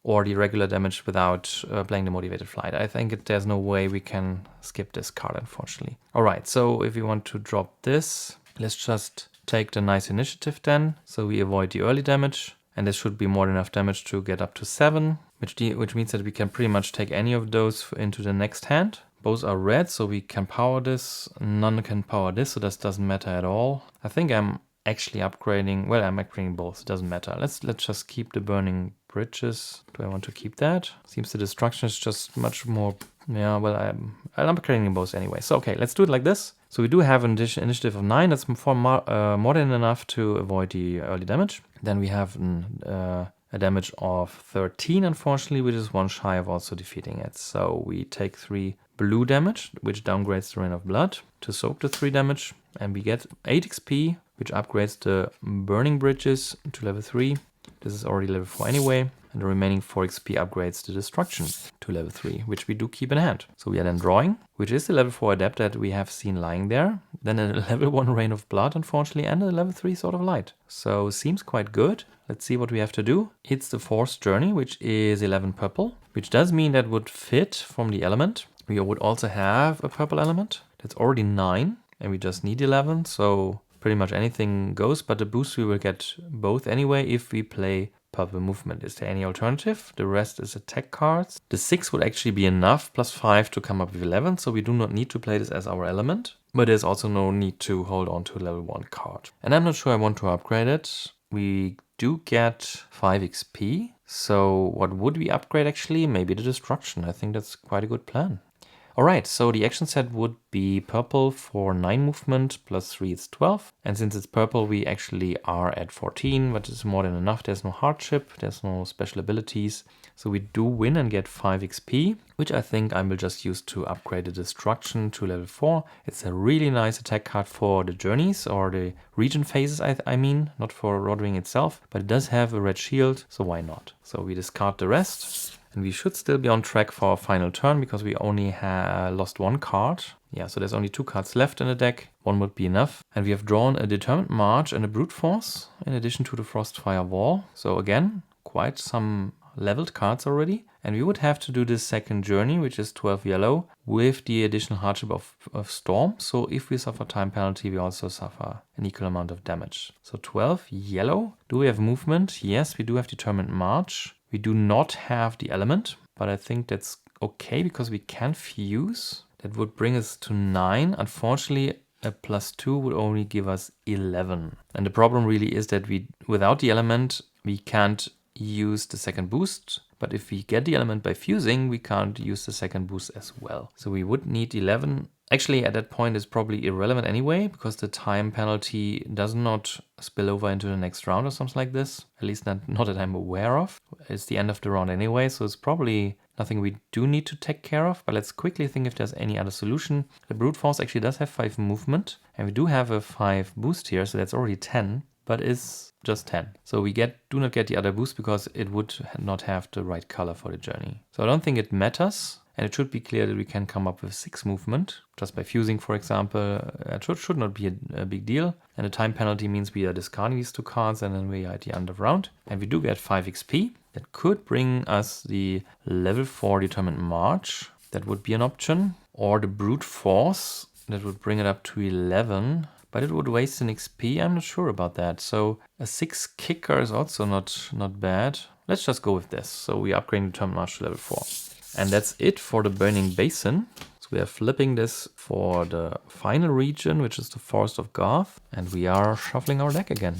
or the regular damage without playing the motivated flight. I think there's no way we can skip this card, unfortunately. All right, so if we want to drop this, let's just take the nice initiative then. So we avoid the early damage. And this should be more than enough damage to get up to 7, which means that we can pretty much take any of those into the next hand. Both are red, so we can power this. None can power this, so this doesn't matter at all. I think I'm actually upgrading. Well, I'm upgrading both. It doesn't matter. Let's just keep the Burning Bridges. Do I want to keep that? Seems the destruction is just much more. Yeah, well, I'm upgrading both anyway. So okay, let's do it like this. So we do have an initiative of 9. That's more than enough to avoid the early damage. Then we have a damage of 13, unfortunately, which is 1 shy of also defeating it. So we take 3 blue damage, which downgrades the Rain of Blood to soak the 3 damage. And we get 8 XP, which upgrades the Burning Bridges to level 3. This is already level 4 anyway. And the remaining 4 XP upgrades the Destruction to level 3, which we do keep in hand. So we are then drawing, which is the level 4 Adept that we have seen lying there. Then a level 1 Rain of Blood, unfortunately, and a level 3 Sword of Light. So seems quite good. Let's see what we have to do. It's the Force Journey, which is 11 purple, which does mean that would fit from the element. We would also have a purple element. That's already 9, and we just need 11, so pretty much anything goes, but the boost we will get both anyway if we play purple movement. Is there any alternative? The rest is attack cards. The 6 would actually be enough, plus 5 to come up with 11, so we do not need to play this as our element. But there's also no need to hold on to a level 1 card. And I'm not sure I want to upgrade it. We do get 5 XP. So what would we upgrade actually? Maybe the Destruction. I think that's quite a good plan. Alright, so the action set would be purple for 9 movement, plus 3 is 12. And since it's purple, we actually are at 14, but it's more than enough. There's no hardship, there's no special abilities. So we do win and get 5 XP, which I think I will just use to upgrade the Destruction to level 4. It's a really nice attack card for the journeys or the region phases, I mean, not for Rodving itself. But it does have a red shield, so why not? So we discard the rest. And we should still be on track for our final turn because we only lost 1 card. Yeah, so there's only 2 cards left in the deck. 1 would be enough. And we have drawn a Determined March and a Brute Force in addition to the Frostfire Wall. So again, quite some leveled cards already. And we would have to do this second journey, which is 12 yellow, with the additional hardship of Storm. So if we suffer time penalty, we also suffer an equal amount of damage. So 12 yellow. Do we have movement? Yes, we do have Determined March. We do not have the element, but I think that's okay because we can fuse. That would bring us to 9. Unfortunately, a plus 2 would only give us 11. And the problem really is that without the element, we can't use the second boost. But if we get the element by fusing, we can't use the second boost as well. So we would need 11. Actually, at that point, it's probably irrelevant anyway, because the time penalty does not spill over into the next round or something like this. At least not that I'm aware of. It's the end of the round anyway, so it's probably Nothing we do need to take care of, but let's quickly think if there's any other solution. The brute force actually does have 5 movement, and we do have a 5 boost here, so that's already 10, but is just 10. So we do not get the other boost because it would not have the right color for the journey. So I don't think it matters. And it should be clear that we can come up with 6 movement, just by fusing, for example. It should not be a big deal. And the time penalty means we are discarding these 2 cards and then we are at the end of round. And we do get 5 XP. That could bring us the level 4 determined march. That would be an option. Or the brute force. That would bring it up to 11. But it would waste an XP. I'm not sure about that. So a 6 kicker is also not bad. Let's just go with this. So we upgrade determined march to level 4. And that's it for the Burning Basin. So we are flipping this for the final region, which is the Forest of Garth. And we are shuffling our deck again.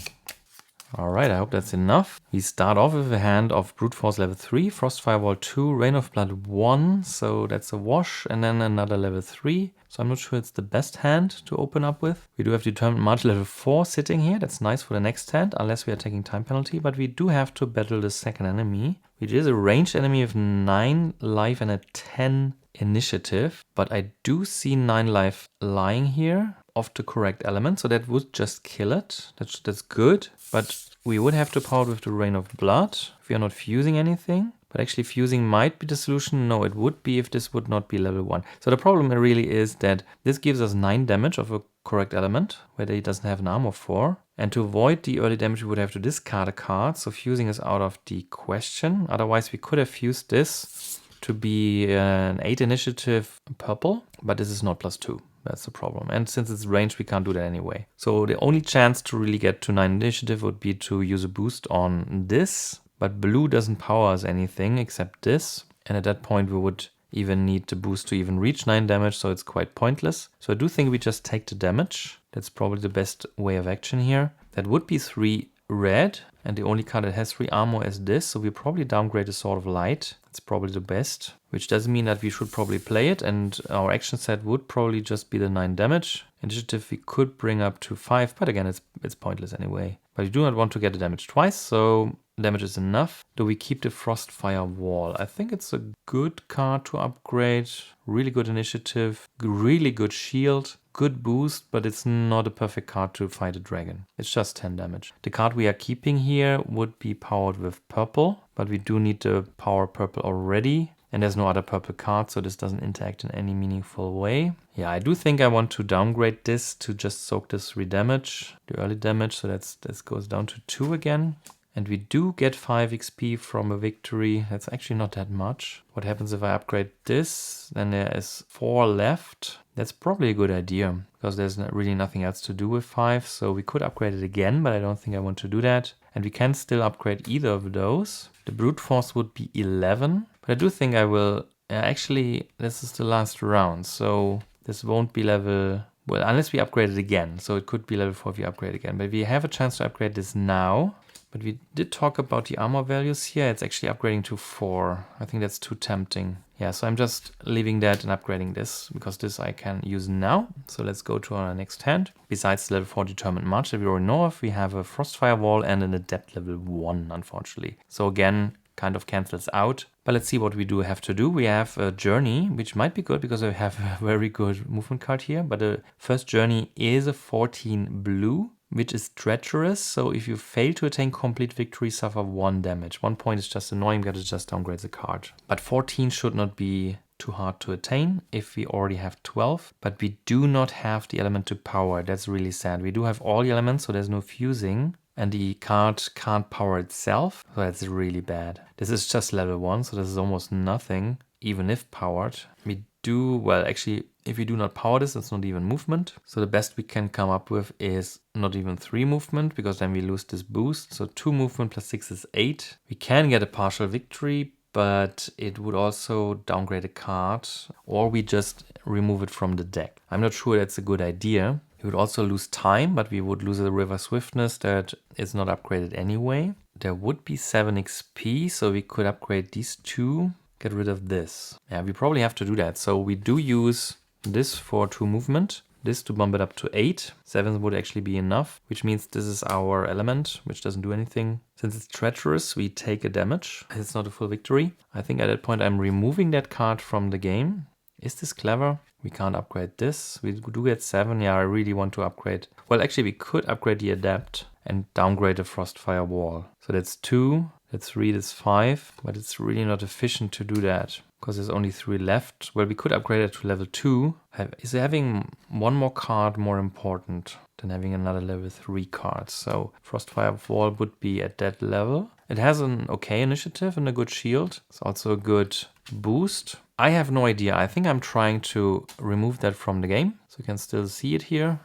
Alright, I hope that's enough. We start off with a hand of Brute Force level 3, Frost Firewall 2, Rain of Blood 1. So that's a wash. And then another level 3. So I'm not sure it's the best hand to open up with. We do have Determined March level 4 sitting here. That's nice for the next hand, unless we are taking time penalty. But we do have to battle the second enemy, which is a ranged enemy with 9 life and a 10 initiative. But I do see 9 life lying here of the correct element, so that would just kill it. That's good. But we would have to power it with the Rain of Blood if we are not fusing anything. But actually fusing might be the solution. No, it would be if this would not be level 1. So the problem really is that this gives us 9 damage of a correct element, where it doesn't have an armor 4. And to avoid the early damage, we would have to discard a card. So fusing is out of the question. Otherwise, we could have fused this to be an 8 initiative purple, but this is not +2. That's the problem. And since it's ranged, we can't do that anyway. So the only chance to really get to 9 initiative would be to use a boost on this. But blue doesn't power us anything except this. And at that point, we would even need the boost to even reach 9 damage. So it's quite pointless. So I do think we just take the damage. That's probably the best way of action here. That would be 3 red. And the only card that has 3 armor is this. So we probably downgrade the Sword of Light. That's probably the best. Which doesn't mean that we should probably play it. And our action set would probably just be the 9 damage. Initiative we could bring up to 5. But again, it's pointless anyway. But we do not want to get the damage twice. So damage is enough. Do we keep the Frostfire Wall? I think it's a good card to upgrade. Really good initiative. Really good shield. Good boost, but it's not a perfect card to fight a dragon. It's just 10 damage. The card we are keeping here would be powered with purple, but we do need to power purple already. And there's no other purple card, so this doesn't interact in any meaningful way. Yeah, I do think I want to downgrade this to just soak this 3 damage, the early damage, so this goes down to 2 again. And we do get 5 XP from a victory. That's actually not that much. What happens if I upgrade this? Then there is 4 left. That's probably a good idea, because there's really nothing else to do with 5. So we could upgrade it again, but I don't think I want to do that. And we can still upgrade either of those. The brute force would be 11. But I do think I will... actually, this is the last round. So this won't be level... Well, unless we upgrade it again. So it could be level 4 if we upgrade again. But we have a chance to upgrade this now. But we did talk about the armor values here. It's actually upgrading to 4. I think that's too tempting. Yeah, so I'm just leaving that and upgrading this, because this I can use now. So let's go to our next hand. Besides the level 4 Determined March that we already know of, we have a Frostfire Wall and an Adept level 1, unfortunately. So again, kind of cancels out. But let's see what we do have to do. We have a Journey, which might be good because I have a very good movement card here. But the first Journey is a 14 blue, which is treacherous. So if you fail to attain complete victory, suffer 1 damage. 1 point is just annoying because it just downgrades the card. But 14 should not be too hard to attain if we already have 12. But we do not have the element to power. That's really sad. We do have all the elements, so there's no fusing. And the card can't power itself. So that's really bad. This is just level 1, so this is almost nothing, even if powered. We do, well, actually, if we do not power this, it's not even movement. So the best we can come up with is not even 3 movement, because then we lose this boost. So 2 movement plus 6 is 8. We can get a partial victory, but it would also downgrade a card, or we just remove it from the deck. I'm not sure that's a good idea. We would also lose time, but we would lose a River Swiftness that is not upgraded anyway. There would be 7 XP, so we could upgrade these 2. Get rid of this. Yeah, we probably have to do that. So we do use this for 2 movement. this to bump it up to 8. 7 would actually be enough, which means this is our element, which doesn't do anything. Since it's treacherous, we take a damage. It's not a full victory. I think at that point I'm removing that card from the game. Is this clever? We can't upgrade this. We do get 7. Yeah, I really want to upgrade. Well, actually, we could upgrade the Adept and downgrade the Frostfire Wall. So that's 2, that's 3, that's 5. But it's really not efficient to do that because there's only 3 left. Well, we could upgrade it to level 2. Is having one more card more important than having another level 3 card? So Frostfire Wall would be at that level. It has an okay initiative and a good shield. It's also a good boost. I have no idea. I think I'm trying to remove that from the game. So you can still see it here,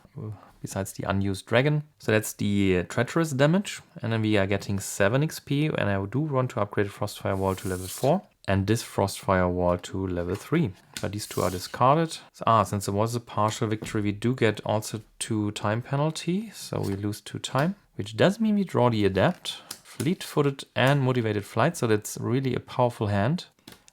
besides the unused dragon. So that's the treacherous damage. And then we are getting 7 XP. And I do want to upgrade Frostfire Wall to level 4. And this Frostfire Wall to level 3. But these 2 are discarded. Since it was a partial victory, we do get also 2 time penalty. So we lose 2 time, which does mean we draw the Adept, Fleet-footed and Motivated Flight. So that's really a powerful hand.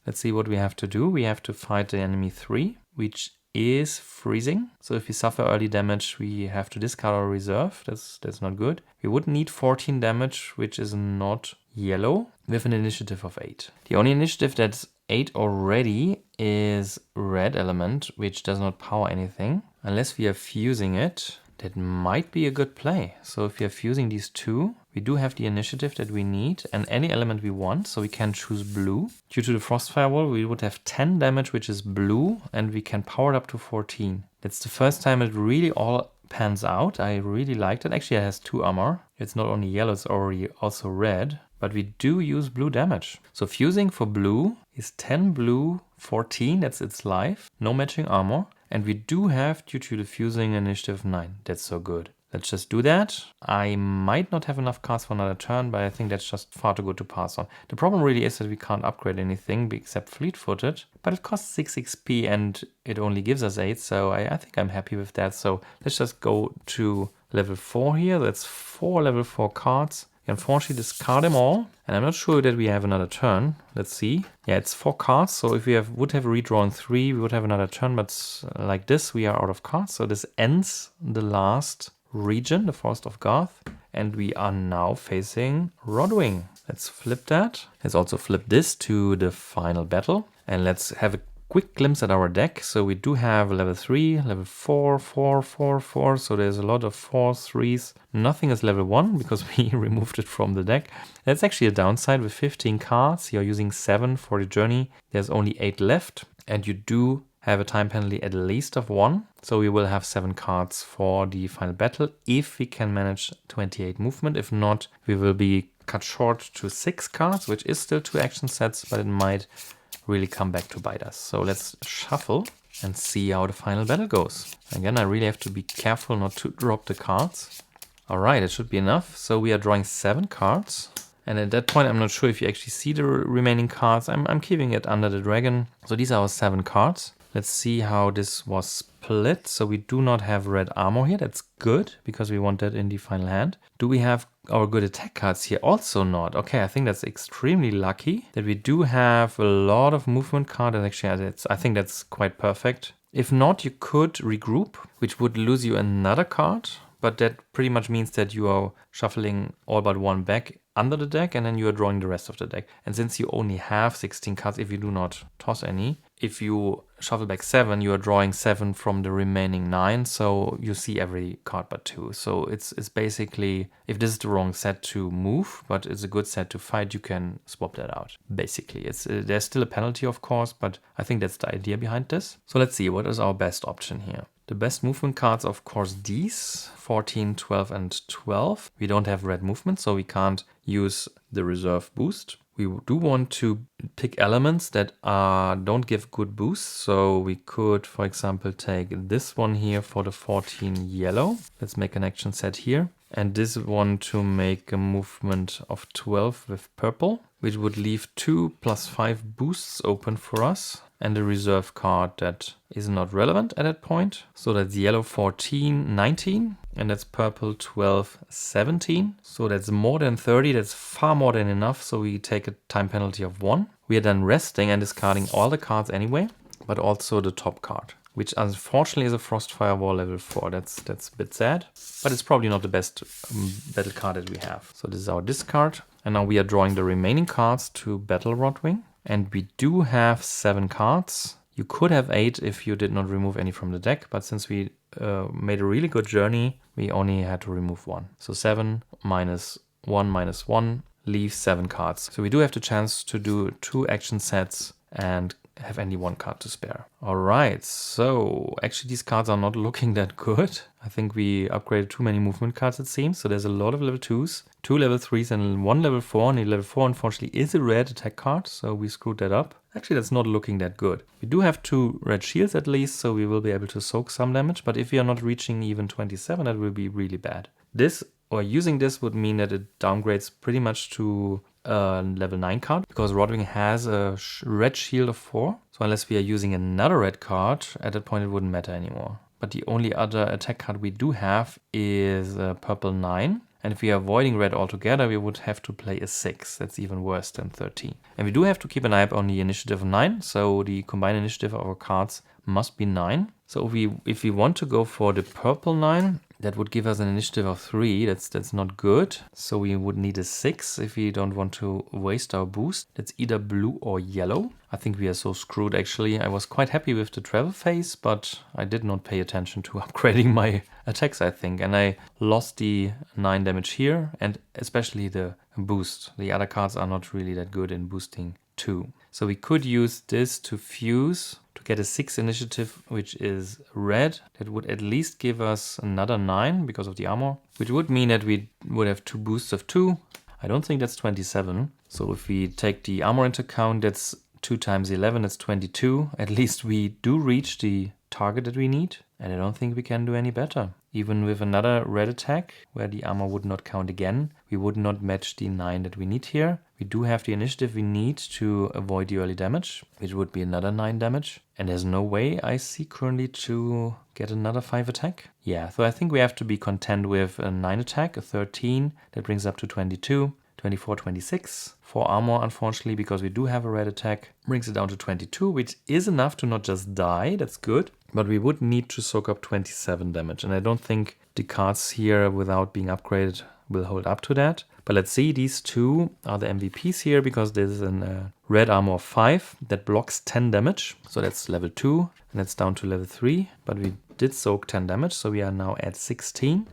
Let's see what we have to do. We have to fight the enemy 3, which is freezing. So if we suffer early damage, we have to discard our reserve. That's not good. We would need 14 damage, which is not yellow, with an initiative of 8. The only initiative that's 8 already is red element, which does not power anything. Unless we are fusing it, that might be a good play. So if we are fusing these 2, we do have the initiative that we need and any element we want, so we can choose blue. Due to the Frostfire Wall, we would have 10 damage, which is blue, and we can power it up to 14. That's the first time it really all pans out. I really liked it. Actually, it has 2 armor. It's not only yellow, it's already also red, but we do use blue damage. So fusing for blue is 10 blue, 14, that's its life, no matching armor. And we do have, due to the fusing, initiative 9. That's so good. Let's just do that. I might not have enough cards for another turn, but I think that's just far too good to pass on. The problem really is that we can't upgrade anything except fleet-footed, but it costs 6 XP and it only gives us 8, so I think I'm happy with that. So let's just go to level 4 here. That's 4 level 4 cards. Unfortunately, discard them all, and I'm not sure that we have another turn. Let's see. Yeah, it's 4 cards, so if we would have redrawn 3, we would have another turn, but like this, we are out of cards. So this ends the last region, the Forest of Garth, and we are now facing Rodving. Let's flip that. Let's also flip this to the final battle, and let's have a quick glimpse at our deck. So we do have level 3, level 4, 4, 4, 4. So there's a lot of 4s, 3s. Nothing is level 1 because we removed it from the deck. That's actually a downside with 15 cards. You're using 7 for the journey. There's only 8 left. And you do have a time penalty at least of 1. So we will have 7 cards for the final battle if we can manage 28 movement. If not, we will be cut short to 6 cards, which is still 2 action sets, but it might really come back to bite us. So let's shuffle and see how the final battle goes. Again, I really have to be careful not to drop the cards. All right, it should be enough. So we are drawing 7 cards. And at that point, I'm not sure if you actually see the remaining cards. I'm keeping it under the dragon. So these are our 7 cards. Let's see how this was split. So we do not have red armor here. That's good because we want that in the final hand. Do we have our good attack cards here? Also not. Okay, I think that's extremely lucky that we do have a lot of movement card. And actually, I think that's quite perfect. If not, you could regroup, which would lose you another card. But that pretty much means that you are shuffling all but 1 back under the deck, and then you are drawing the rest of the deck. And since you only have 16 cards, if you do not toss any, if you shuffle back 7, you are drawing 7 from the remaining 9, so you see every card but 2. So it's basically, if this is the wrong set to move, but it's a good set to fight, you can swap that out. Basically, there's still a penalty, of course, but I think that's the idea behind this. So let's see, what is our best option here? The best movement cards, of course, these 14, 12, and 12. We don't have red movement, so we can't use the reserve boost. We do want to pick elements that don't give good boosts. So we could, for example, take this one here for the 14 yellow. Let's make an action set here. And this one to make a movement of 12 with purple, which would leave 2 + 5 boosts open for us. And a reserve card that is not relevant at that point. So that's yellow 14, 19. And that's purple 12, 17. So that's more than 30. That's far more than enough. So we take a time penalty of 1. We are then resting and discarding all the cards anyway. but also the top card, which unfortunately is a Frost Firewall level 4. That's a bit sad, but it's probably not the best battle card that we have. So this is our discard. And now we are drawing the remaining cards to battle Rodving. And we do have 7 cards. You could have 8 if you did not remove any from the deck, but since we made a really good journey, we only had to remove 1. So 7 minus 1 leaves 7 cards. So we do have the chance to do 2 action sets and have only 1 card to spare. Alright, so actually these cards are not looking that good. I think we upgraded too many movement cards, it seems. So there's a lot of level 2s, 2 level 3s and 1 level 4. And the level 4 unfortunately is a red attack card, so we screwed that up. Actually, that's not looking that good. We do have 2 red shields at least, so we will be able to soak some damage. But if we are not reaching even 27, that will be really bad. This, or using this, would mean that it downgrades pretty much to level 9 card, because Rodving has a red shield of 4. So unless we are using another red card, at that point it wouldn't matter anymore. But the only other attack card we do have is purple 9. And if we are avoiding red altogether, we would have to play a 6. That's even worse than 13. And we do have to keep an eye on the initiative of 9. So the combined initiative of our cards must be 9. So if we want to go for the purple 9, that would give us an initiative of 3. That's not good. So we would need a 6 if we don't want to waste our boost. That's either blue or yellow. I think we are so screwed actually. I was quite happy with the travel phase, but I did not pay attention to upgrading my attacks, I think. And I lost the 9 damage here, and especially the boost. The other cards are not really that good in boosting 2. So we could use this to fuse to get a 6 initiative, which is red. That would at least give us another 9 because of the armor, which would mean that we would have 2 boosts of 2. I don't think that's 27. So if we take the armor into account, that's 2 times 11, that's 22. At least we do reach the target that we need. And I don't think we can do any better. Even with another red attack, where the armor would not count again, we would not match the 9 that we need here. We do have the initiative we need to avoid the early damage, which would be another 9 damage. And there's no way I see currently to get another 5 attack. Yeah, so I think we have to be content with a 9 attack, a 13, that brings up to 22. 24, 26. 4 armor, unfortunately, because we do have a red attack, brings it down to 22, which is enough to not just die, that's good. But we would need to soak up 27 damage, and I don't think the cards here, without being upgraded, will hold up to that. But let's see, these 2 are the MVPs here, because this is a red armor of 5 that blocks 10 damage. So that's level 2, and that's down to level 3. But we did soak 10 damage, so we are now at 16.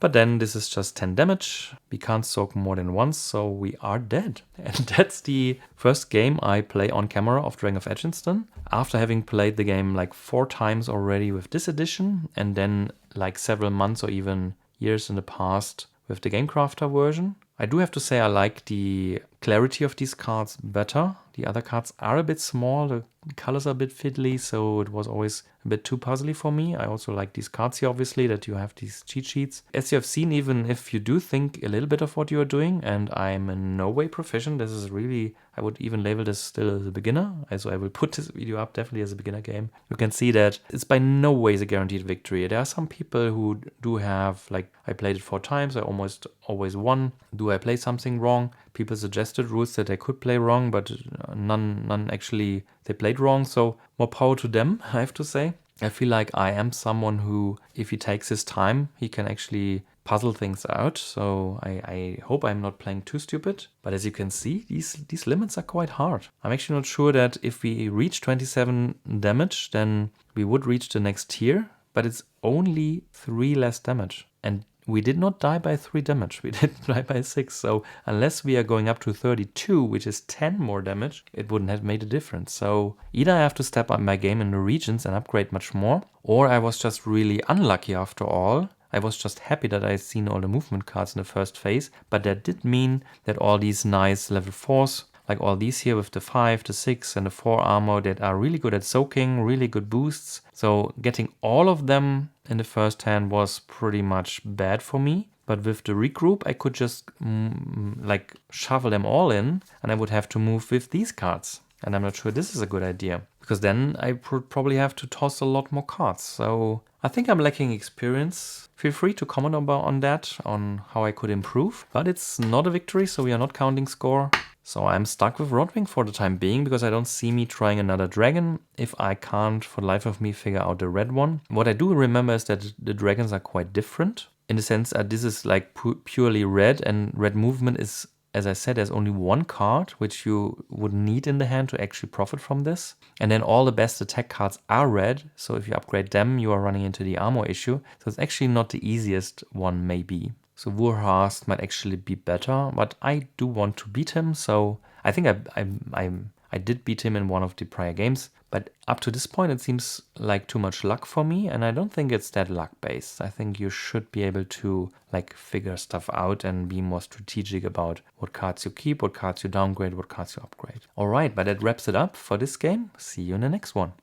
But then this is just 10 damage. We can't soak more than once, so we are dead. And that's the first game I play on camera of Dragons of Etchinstone. After having played the game like 4 times already with this edition, and then like several months or even years in the past with the Game Crafter version. I do have to say I like the clarity of these cards better. The other cards are a bit small, the colors are a bit fiddly, so it was always a bit too puzzly for me. I also like these cards here, obviously, that you have these cheat sheets. As you have seen, even if you do think a little bit of what you are doing, and I'm in no way proficient, this is really, I would even label this still as a beginner. So I will put this video up definitely as a beginner game. You can see that it's by no ways a guaranteed victory. There are some people who do have, like, I played it 4 times, I almost always won. Do I play something wrong? People suggested rules that I could play wrong, but none actually they played wrong. So more power to them, I have to say. I feel like I am someone who, if he takes his time, he can actually puzzle things out. So I hope I'm not playing too stupid. But as you can see, these limits are quite hard. I'm actually not sure that if we reach 27 damage, then we would reach the next tier. But it's only 3 less damage. And we did not die by 3 damage, we did die by 6, so unless we are going up to 32, which is 10 more damage, it wouldn't have made a difference. So either I have to step up my game in the regions and upgrade much more, or I was just really unlucky after all. I was just happy that I seen all the movement cards in the first phase, but that did mean that all these nice level 4s, like all these here with the 5, the 6 and the 4 armor that are really good at soaking, really good boosts. So getting all of them in the first hand was pretty much bad for me. But with the regroup, I could just like shuffle them all in, and I would have to move with these cards. And I'm not sure this is a good idea, because then I would probably have to toss a lot more cards. So I think I'm lacking experience. Feel free to comment on that, on how I could improve. But it's not a victory, so we are not counting score. So I'm stuck with Rodving for the time being because I don't see me trying another dragon if I can't for the life of me figure out the red one. What I do remember is that the dragons are quite different in the sense that this is like purely red, and red movement is, as I said, there's only one card which you would need in the hand to actually profit from this. And then all the best attack cards are red, so if you upgrade them you are running into the armor issue. So it's actually not the easiest one maybe. So Warhast might actually be better, but I do want to beat him, so I think I did beat him in one of the prior games, but up to this point it seems like too much luck for me, and I don't think it's that luck based. I think you should be able to like figure stuff out and be more strategic about what cards you keep, what cards you downgrade, what cards you upgrade. Alright, but that wraps it up for this game. See you in the next one.